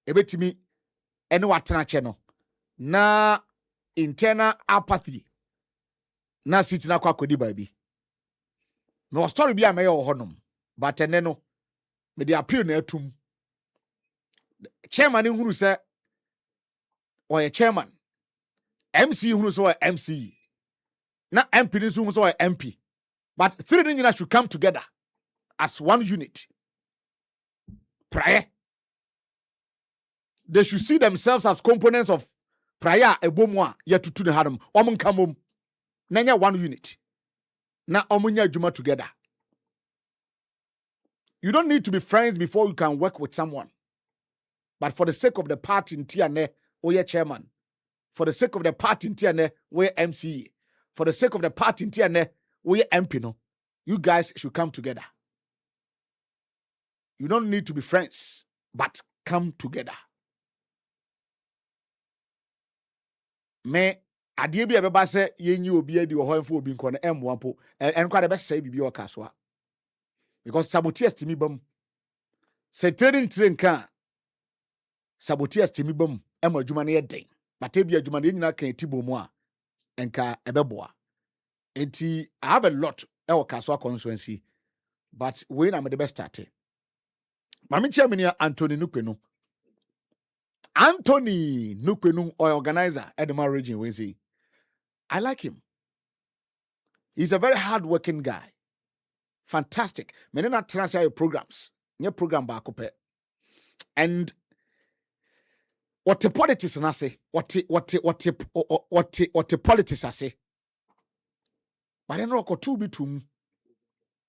ebetimi ene watena cheno na internal apathy na seat na kwa kodi baby. No story bi amaye honum but ene no me the appeal na atum chairman hunu se or chairman MC hunu so MC na MP ni so hunu so MP but three nyina should come together as one unit prior. They should see themselves as components of prior ebomwa yet to the hadam omun kamum nanya one unit na omunya juma together. You don't need to be friends before you can work with someone, but for the sake of the party in TNA or your chairman, for the sake of the party in TNA or MCE, for the sake of the party in TNA or MP, no, you guys should come together. You don't need to be friends, but come together. Me adie bi ebeba se yenyi obi adi wo hoenfo obi nko na emwampo enkwa de be sai bibi o kasoa because sabotage timi bam se train kan sabotage timi bam ema adwuma na ye den bata bi adwuma na nyina kan tibo mu a enka ebeboa enti I have a lot e wo kasoa constituency but we na me the best start mami chairman Anthony Nupenu or organizer at the region Wednesday. I like him. He's a very hard-working guy. Fantastic. Many not transfer programs. Your program back up. And what the politics and I say, what the politics I say. But then rock or two be to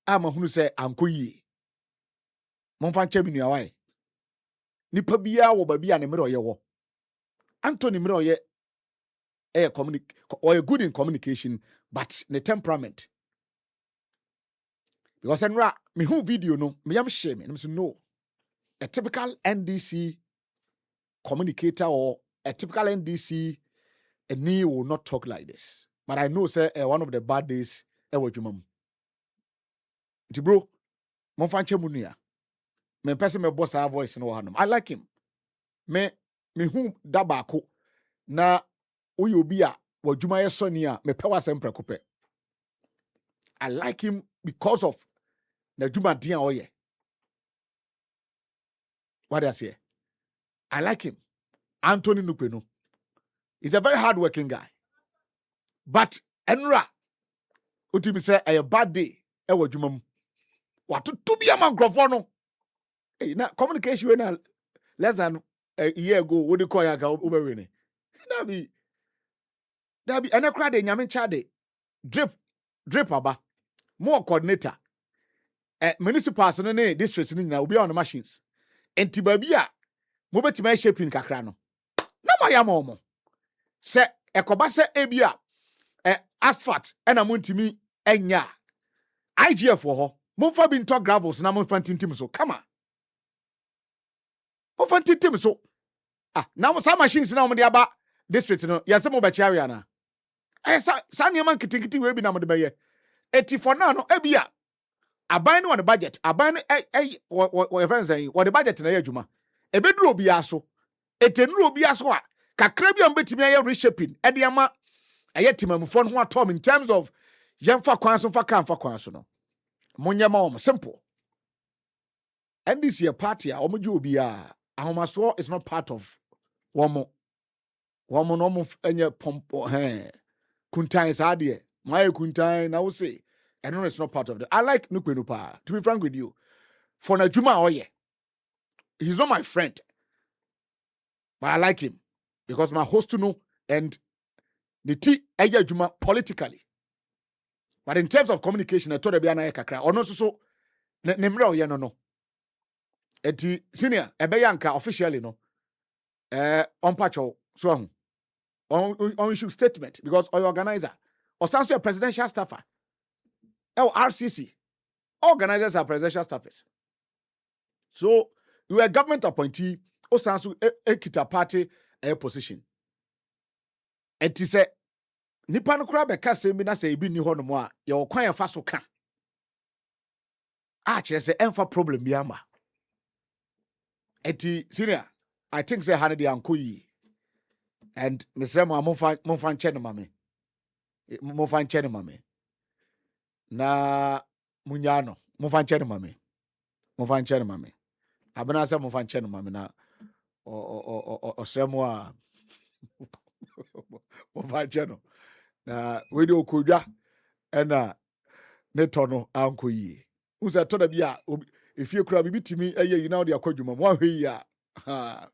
I'm a who say Uncle Ye. Monfan Chemini away. Nipa bia wo baby and mirror ye wo. Anthony mirror ye or good in communication, but the temperament. Because enra me who video no me am shame me say no. A typical NDC communicator or a typical NDC and will not talk like this. But I know say one of the bad days was jumam. Nti bro, mon fan chemunia. Me person me boss our voice no hanum. I like him. Me who dabako na uyi obi a wajuma ye soni a me pe wasem prekope. I like him because of na juma dia oye. What I say? I like him. Anthony Nupenu. He's a very hard-working guy. But Enra, utimi say a bad day. Ewa jumam. Watu tubi ama microphone. Hey, na communication na less than a year ago. What do you call ya ka ubewini? Dabi. Ene kwa de nyame chade. Drip aba. More coordinator. Municipals ne districts ni na obi on the machines. Enti baby a mo betima shaping kakra no. Na ma ya mo. Se ekoba se ebia asphalt ena montimi enya IGF ho mo fa bi nto gravels na mo fa tintim so come on mo fa tintim so na mo sa machines na mo de aba district no yese mo be chiawe na sa neman kitinkiti we bi na mo de beye eti for now no ebia aban no on the budget aban we friends say what the budget na yadwuma ebeduru obi aso etenuru obi aso a kakra bi am betimi aye reshaping e de ama aye timamfo no ho atom in terms of yemfa kwan so fa kan fa kwan so no monyema om simple and this year party a omoju obi a ahomaso is not part of womo no mo enye pompo kuntan saade my kuntan na wo say and no, it's not part of it. I like Nukwenupa. To be frank with you, for na juma oye. he's not my friend, but I like him because my host to know and the T Eya Juma politically. But in terms of communication, I told the Biana Kakra, or no so Nemro Yano. Eti senior, Ebeyanka officially no. On Pacho, so on issue statement because our organizer or some a presidential staffer. RCC. Organizers are presidential staffers. So you are a government appointee, or some a kita party a position. And to say, Nipan crab a cast me na say be ni hono mo your kwan fa so ka. Chere say emfa problem bi ama. Eti senior, I think say Hanadi Ankoyi. And Miss Remo Monfan Chen mame. Monfan Chen mame. Na Munyano, Monfan Chen mame. Monfan Chen mame. Abana say Monfan Chen mame na o Sremo Monfan Chen. Na we do okudwa na ne tono Ankoyi. Usa to da bia if you kura bibi timi eye yi na de akwadwuma mo ahwe yi a ha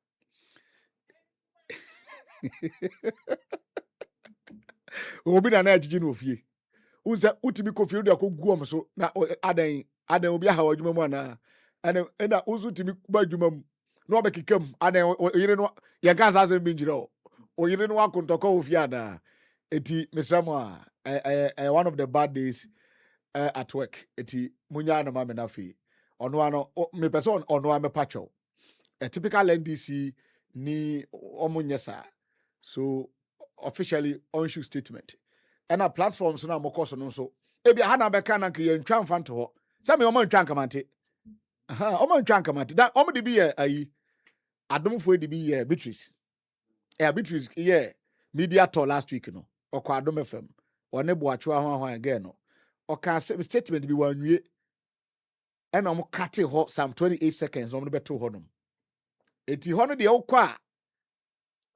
obi na ajiji no ofie usa utimi kofi de akogu om so na adan obi aha adwuma mu ana na usu timi kuba adwuma mu na obekikam adan oyire no ye ka sa bi njire o oyire no akontoko ofie ana eti mesamo one of the bad days at work eti munya na ma me na fi ono ano me person ono ame pacho a typical NDC ni omunyesa so officially on issue statement and our platforms na mokoso no so ebi ha na beka na nke ye ntwa mfa nto ho se me omo ntwa nkamante omo ntwa nkamante da omo de bi ye ayi adomfo de bi ye Beatrice Beatrice media tour last week no okwa Adom FM one boacho ho again no oka statement bi wanwie and omo kate ho some 28 seconds no beto ho no eti ho no de okwa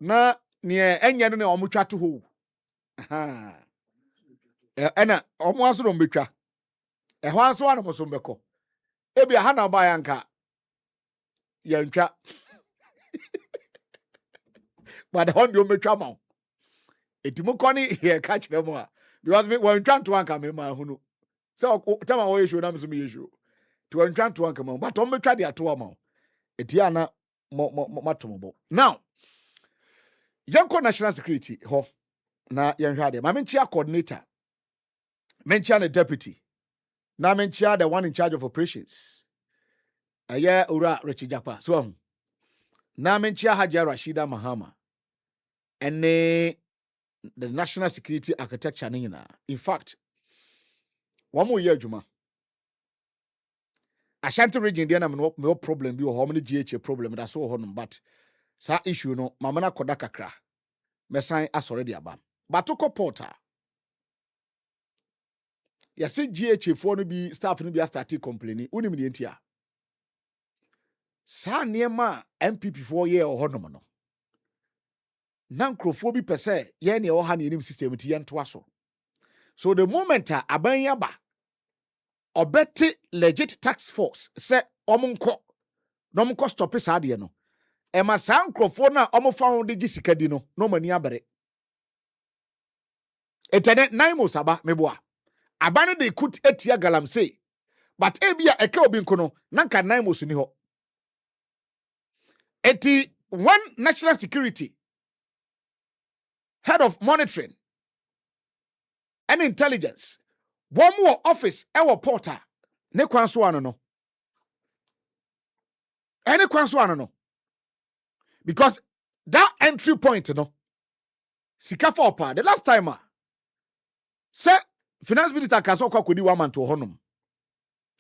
na ne enye no ne omo twa to ho ena omo aso no betwa ho aso ano so mbeko ebi ha na ba yanka yantwa but hon de ometwa ma eti mo koni ye ka kire mo a because me wan twa to anka me ma hunu so tama wo yesho na me so me yesho to wan twa to anka ma but on betwa de ato ma eti ana mo tomobo now yanko national security ho na yanhwa de ma menchia coordinator menchia the deputy na menchia the one in charge of operations aya ura rechijapa so na menchia Haja Rashida Mahama and the national security architecture nina in fact one more year juma Ashanti region there na me problem bi ho many GH problem that's all honum but sa issue no mamana koda kakra me sign as already abam but to porter ya say GH for no bi staff no bi start complaining unim de ntia sa niema MPP 4 year honum no na nkrofo bi pese ye ne o ha ne enim system ti ye nto aso so the moment aban yaba obeti legit tax force se omonko no monko stop sa de no e ma sa nkrofo na omofa de gisika di no no mani abere etene naimo saba meboa abane de kut etia galamsey but ebia eka obi nko no nanka naimo su ni ho eti one national security head of monitoring and intelligence one more office ewo porter ne kwan so ano no any kwan so ano no because that entry point no sika for pa the last time say finance minister kaso kwa kodi 1 month to honum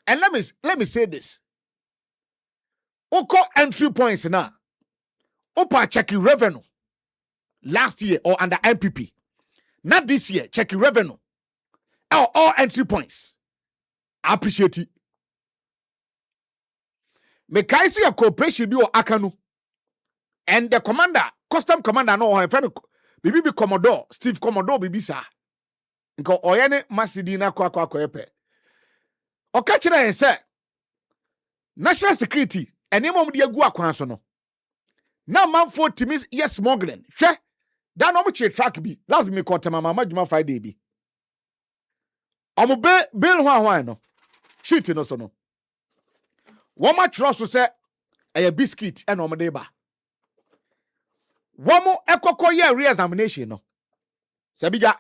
and let me say this oko entry points na opa check revenue last year or under MPP not this year check revenue all entry points I appreciate it me kai see a cooperation bi o akanu and the commander custom commander no ho friend bibi bi commodore Steve Commodore bibi sa nko oyene masidi na kwa epe oka kire en say national security ene mom de agu akwan so no na manfo timi yes smuggling hwe da no mo che track bi last me ko tema mama djuma Friday bi omo bill ho ahwan no sheet no so no woma trust so se eye biscuit e no mo de ba womo ekokoye re-examination no sabiga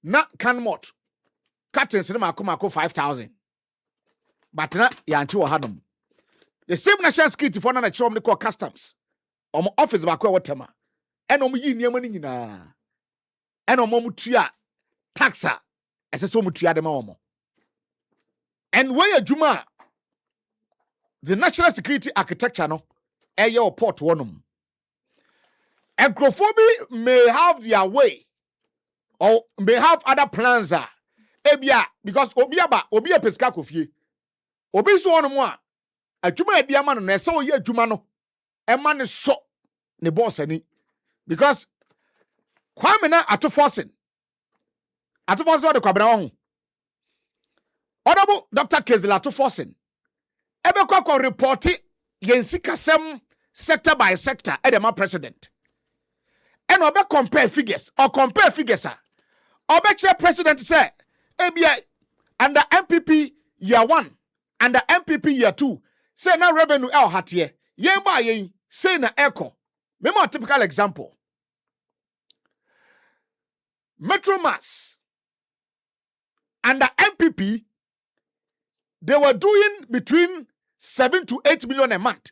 na canmot curtains ne mako 5,000 but na yanchi wo hadom the same national security for na chom ne call customs omo office ba ko wotema ena omo yi niam ni nyina ena omo mutua taxa ese so mutua de ma omo and where adwuma the national security architecture no your port wonum Encrophobi may have their way or may have other plans ebia because obia pesca kofie obi so ono mo a adwuma e dia ma no na ese oye adwuma no e ma ne so ne boss ani because kwame na ato forcing de kwabra ho Honorable Dr. Kezila ato forcing ebe kwa report yensi kasem sector by sector e ma president and obe compare figures obe chere president say ebia under MPP year 1 under MPP year 2 say na revenue el hatie yen ba yen say na echo memo a typical example Metromass under MPP they were doing between 7 to 8 million a month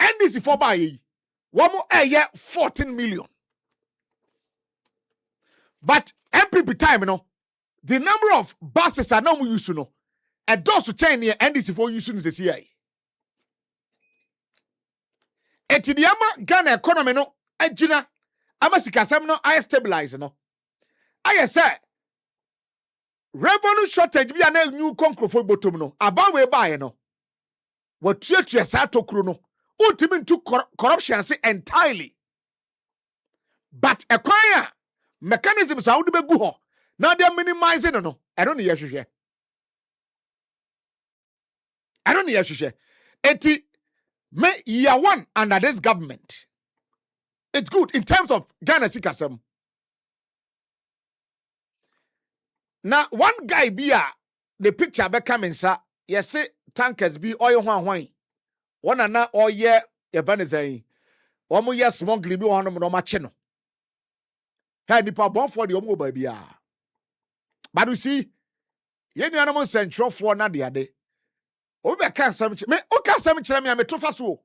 and this for by one more a year 14 million but MPP time the number of buses are now used to know a dose to chain here and this for using the CIA etidiama Ghana economy no agina amasikasem no I stabilize no I say revenue shortage bi na new konkrofo bottom no aba we buy no what tuatua sa tokro no ultimate into corruption say entirely but a choir mechanisms how do be go ho now they are minimizing no I don't hear hwehwe eti me year 1 under this government it's good in terms of Ghana sikasem now one guy be the picture be coming sir yes say tankers be oil hwan one na oye evanizai omo yes smuggling bi wonom no mache no ha nipa bon for the omo ba bia but you see ye nuanom centrofo na de ade obi ka sam me o ka sam kire me me to fa so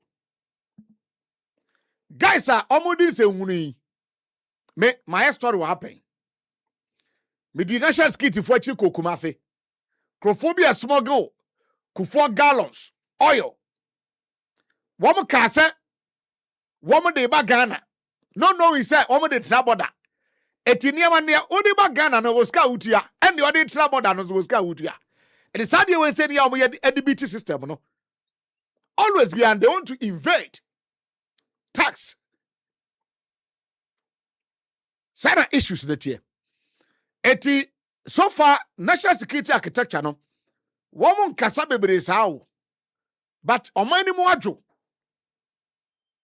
guys omo di se hunu me my story will happen me di national security for chi kokumase crophobia smuggle ku 4 gallons oil womo ka se womo de ba Ghana no he said womo de traboda etiniama ne odi ba Ghana no oska utua and the odi traboda no oska utua it is sad we say ya womo DBT system no always be and they want to invade tax sana issues that here eti so far national security architecture no womo nkasa bebre sao but omani mu adwo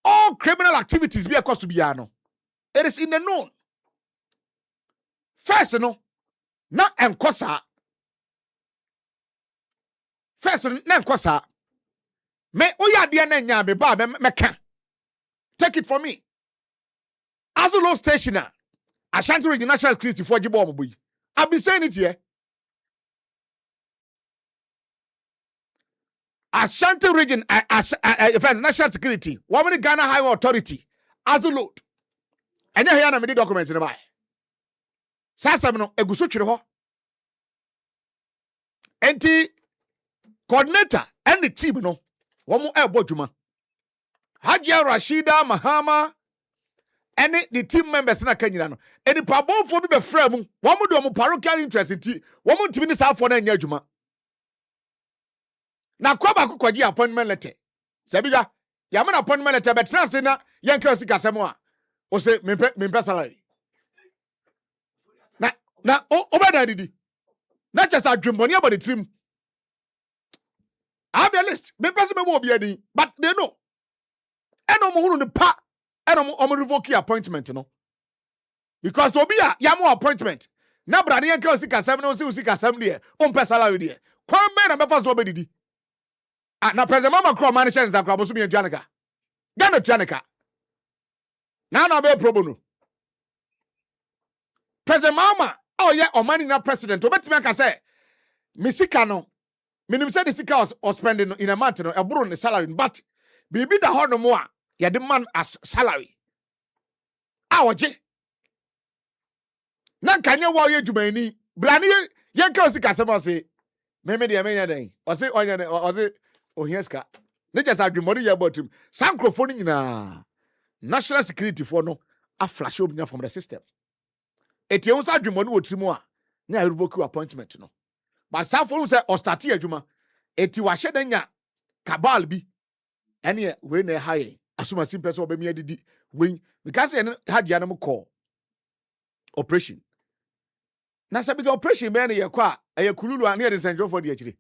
all criminal activities be across to biano it is in the known first no na enkosa me oya de na nya me ba me ka take it from me as a low stationer Ashanti Region National Security for Jibo Omoboyi I've been saying it here Ashanti Region National Security woman Ghana Highway Authority as a load and here na me documents in the buy sasam no eguso twere ho enti coordinator and the team no womo ebo dwuma Hajia Rashida Mahama and the team members na kanyina no eni pabonfo bi be fra mu womo do mo parochial interest nti womo ntimi ni safo na nya dwuma na kwa ba kokwaji appointment letter sabiga ya mana appointment letter be trans na yanka osika semo a o se mempe salary na obeda didi na chesa adwemboni about the team I have the list. Me person me will be any, but they know. And no the pa and revoke your appointment, you know. Because Obia Yamu appointment. Na brani yanka osika 7 no osika 7 there. On pay salary there. Kwan be na be fa so obedidi. Ah na president mama kro man share nzakra boso mi aduaneka. Gana aduaneka. Na be pro bono. President mama oh yeah omani na president obetimi aka say misika no minim say the sika was spending in a month no eburu ne salary but bibi da ho no mo a ye de man as salary. Oje na kanye wo ye dwumani brani yenka osika sema say meme de amenya den ose onya ne ose ohieska ne just adwumori ye botum sankrofo nyina national security for no a flash obinya from the system etie unsa adwumoni wotrimu a na revoke appointment no but safo say o start adwuma eti wa hye nya cabal bi ene we na haye asuma simple so obemi adidi we because ene hadia no call operation na sabi ga operation be na ye kwa ayekululu an ye de senjo for de akire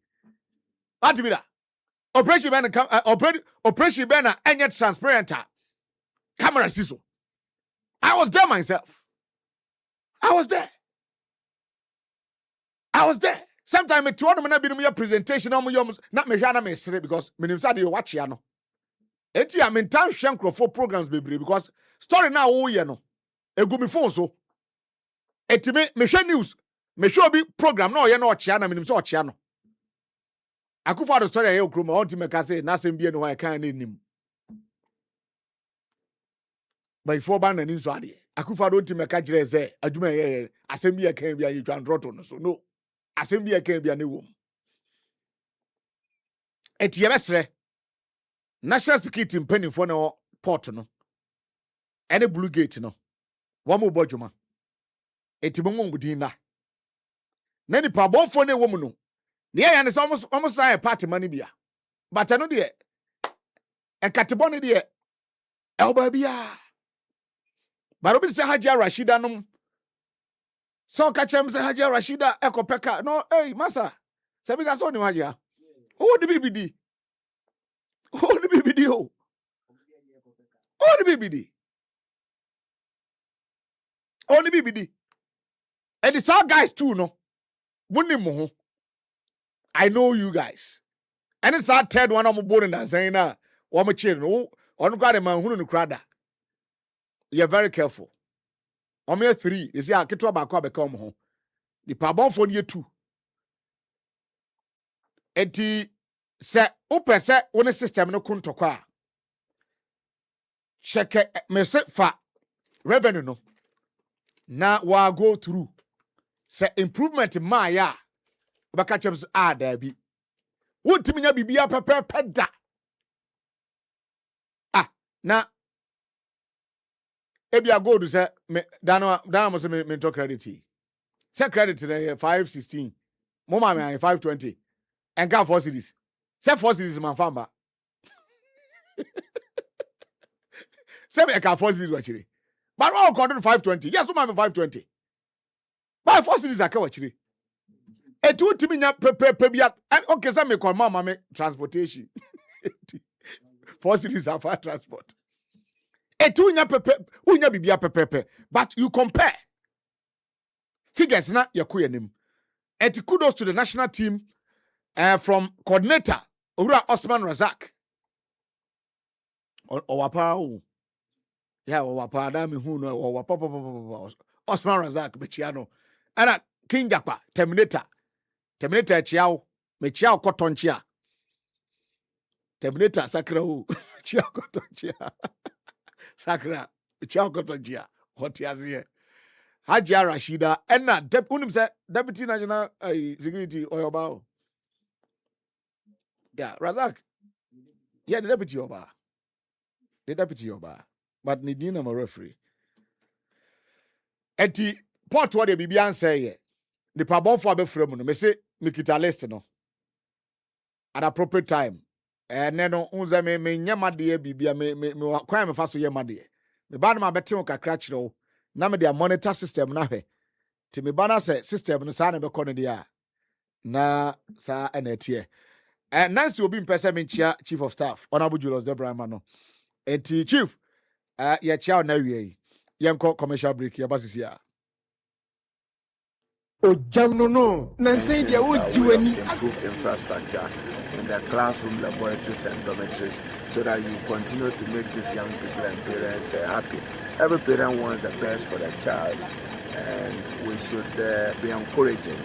what be that operation be na operation be na enye transparent camera siso. I was there myself. I was there. Sometimes it told me na be no presentation on your not me hwana me sere because me nim say dey watch ya no. Enti am in town hwe nkrofo programs bebre because story na wo ye no egu me phone so. Eti me hwe news me hwe obi program na oye na ochia na me nim say ochia no. Akufa the story aye okro ma onti me ka say na sem bie no wa kan na nim. By four ban na ninso ade. Akufa don't make a jire say adwuma ye asem bia kan bia ye twan roto no so no asem bia kan bia ne wom etie besre national security mpanifo na port no ene blue gate no wo mo bodwuma etimo ngudin na ni pa bofo na wom no ne ya ne so almost sign party money bia but no de enkatebo ne de elba bia but obi say Haja Rashida no so kachem say Haja Rashida ekopeka no hey masa say biga so ni Haja who the BBD oh the BBD and it's our guys too no woni mo ho I know you guys and it's our third one I'm born and saying na wo mo chiri no onu kwa de man hunu no krada. You're very careful. Omea 3 is ya ketwa ba kwa beka omo ho. Di pa bonfo ne 2. Enti se upese woni system no kuntokwa. Check me se fa revenue no. Na wa go through. Se improvement ma ya. Baka chems da bi. Wontimi nya bibia pepe da. Ah, na ebia gold say me dano mo say me to credit. Say credit na 516. Mo ma me 520. And got 4 cities. Say 4 cities man famba. Say me ka 4 cities actually. But all according to 520. Yes, so ma me 520. But 4 cities aka actually. E tu timi nya pepe bia. Okay, say me call mama me transportation. 4 cities are for transport. Etunya pepe, unya bibia pepe. But you compare figures na yakuyenim. And kudos to the national team from coordinator Ura Osman Razak. Owapa. Yeah, owapa da mi hu no owapa Osman Razak bechiano. Ana King Jakpa Terminator chiao me chiao kotonchia. Terminator sakra hu chiao kotonchia. Sakra, chiao kotonjia. What is here? Haja Rashida, and na unim say deputy national security or about. Yeah, Razak. Yeah, the deputy oba. But Nidina my referee. Eti port what the Bibian say. The pabon for be frame no. Me say me kita list no. At appropriate time. Then no unza me nyama de bibia me kwan me fa so yema de. Me ba na ma bete on kakra kire na me de monitor system na hwe. Ti me ba na say system no sa na be kono de a na sa enetie. Nancy will be in person chief of staff Honorable Julius Debrahima no enti chief ya chia na wie yenko commercial break ya basisi ya no Nancy dia wo jiwani improve infrastructure in the classroom, laboratories and dormitories so that you continue to make these young people and parents happy. Every parent wants the best for the child, and we should be encouraging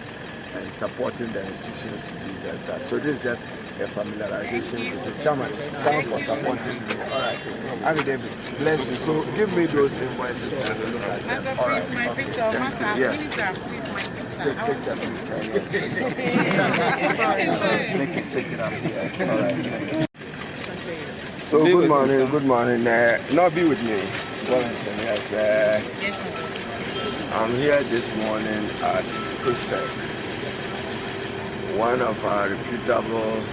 and supporting the institutions to do just that. So this is just a familiarization with the chairman. Thanks for supporting me. All right. I'm David. Bless you. So give me those invoices. Master, please, my picture. Master, yes. Minister, please, my picture. Take that picture. Take it up here. All right. So good morning. Now be with me. Wellington, yes. I'm here this morning at Kusek, one of our reputable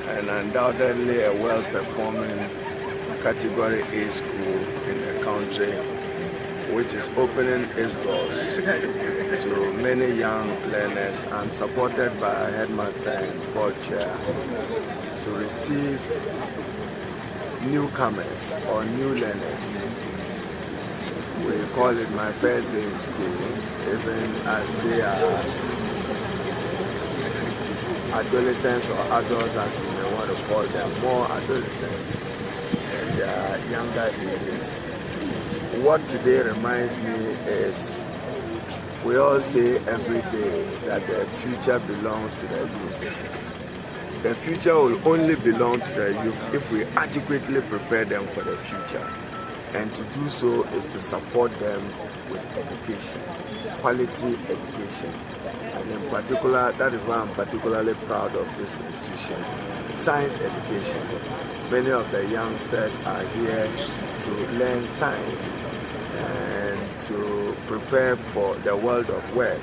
and undoubtedly a well-performing Category A school in the country, which is opening its doors to many young learners. I'm supported by a headmaster and board chair to receive newcomers or new learners. We call it my first day in school, even as they are adolescents or adults, as you may want to call them, more adolescents and younger ages. What today reminds me is we all say every day that the future belongs to the youth. The future will only belong to the youth if we adequately prepare them for the future. And to do so is to support them with education, quality education. And in particular, that is why I'm particularly proud of this institution, science education. Many of the youngsters are here to learn science and to prepare for the world of work.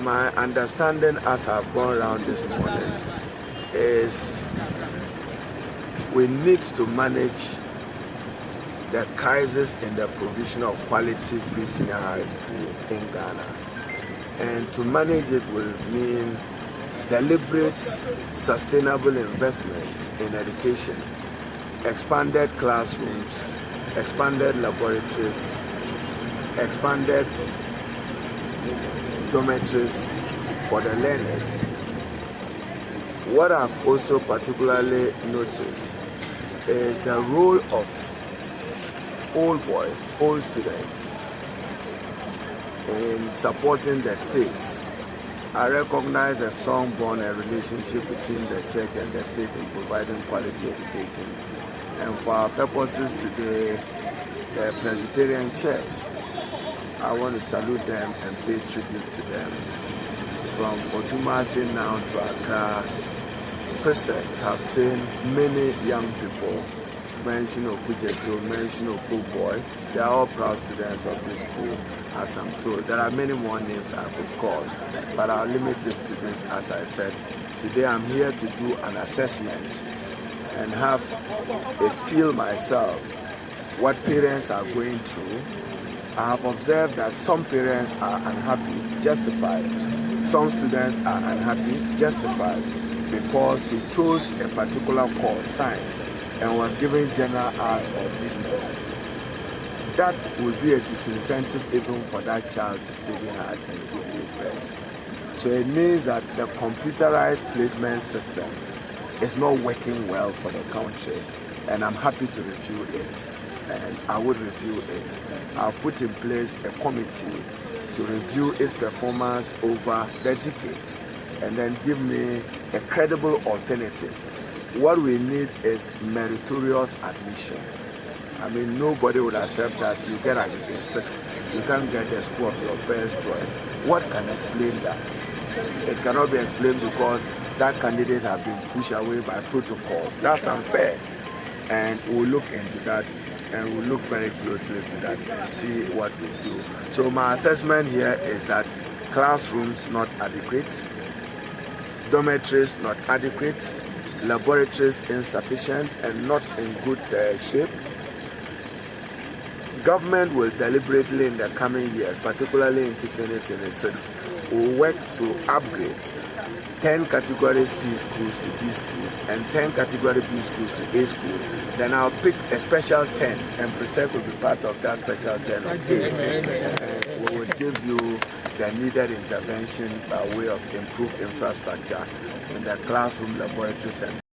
My understanding as I've gone around this morning is we need to manage the crisis in the provision of quality free senior high school in Ghana. And to manage it will mean deliberate, sustainable investment in education, expanded classrooms, expanded laboratories, expanded dormitories for the learners. What I've also particularly noticed is the role of old boys, old students in supporting the state. I recognize a strong bond and relationship between the church and the state in providing quality education. And for our purposes today, the Presbyterian Church, I want to salute them and pay tribute to them. From Otumasi now to Accra, Presec have trained many young people. Mention Okujeto, mention Okuboy. They are all proud students of this school, as I'm told. There are many more names I could call, but I'll limit it to this, as I said. Today I'm here to do an assessment and have a feel myself what parents are going through. I have observed that some parents are unhappy, justified. Some students are unhappy, justified, because he chose a particular course, science, and was given general arts or business. That will be a disincentive even for that child to study hard and give his best. So it means that the computerized placement system is not working well for the country, and I'm happy to review it, and I would review it. I've put in place a committee to review its performance over the decade and then give me a credible alternative. What we need is meritorious admission. I mean, nobody would accept that you get a grade 6, you can't get the school of your first choice. What can explain that? It cannot be explained because that candidate has been pushed away by protocols. That's unfair. And we'll look into that, and we'll look very closely to that and see what we do. So my assessment here is that classrooms not adequate, dormitories not adequate, laboratories insufficient and not in good shape. Government will deliberately in the coming years, particularly into 2026, will work to upgrade 10 category C schools to B schools and 10 category B schools to A school. Then I'll pick a special 10 and Presec will be part of that special 10 of A. We will give you the needed intervention by way of improved infrastructure in the classroom, laboratories, and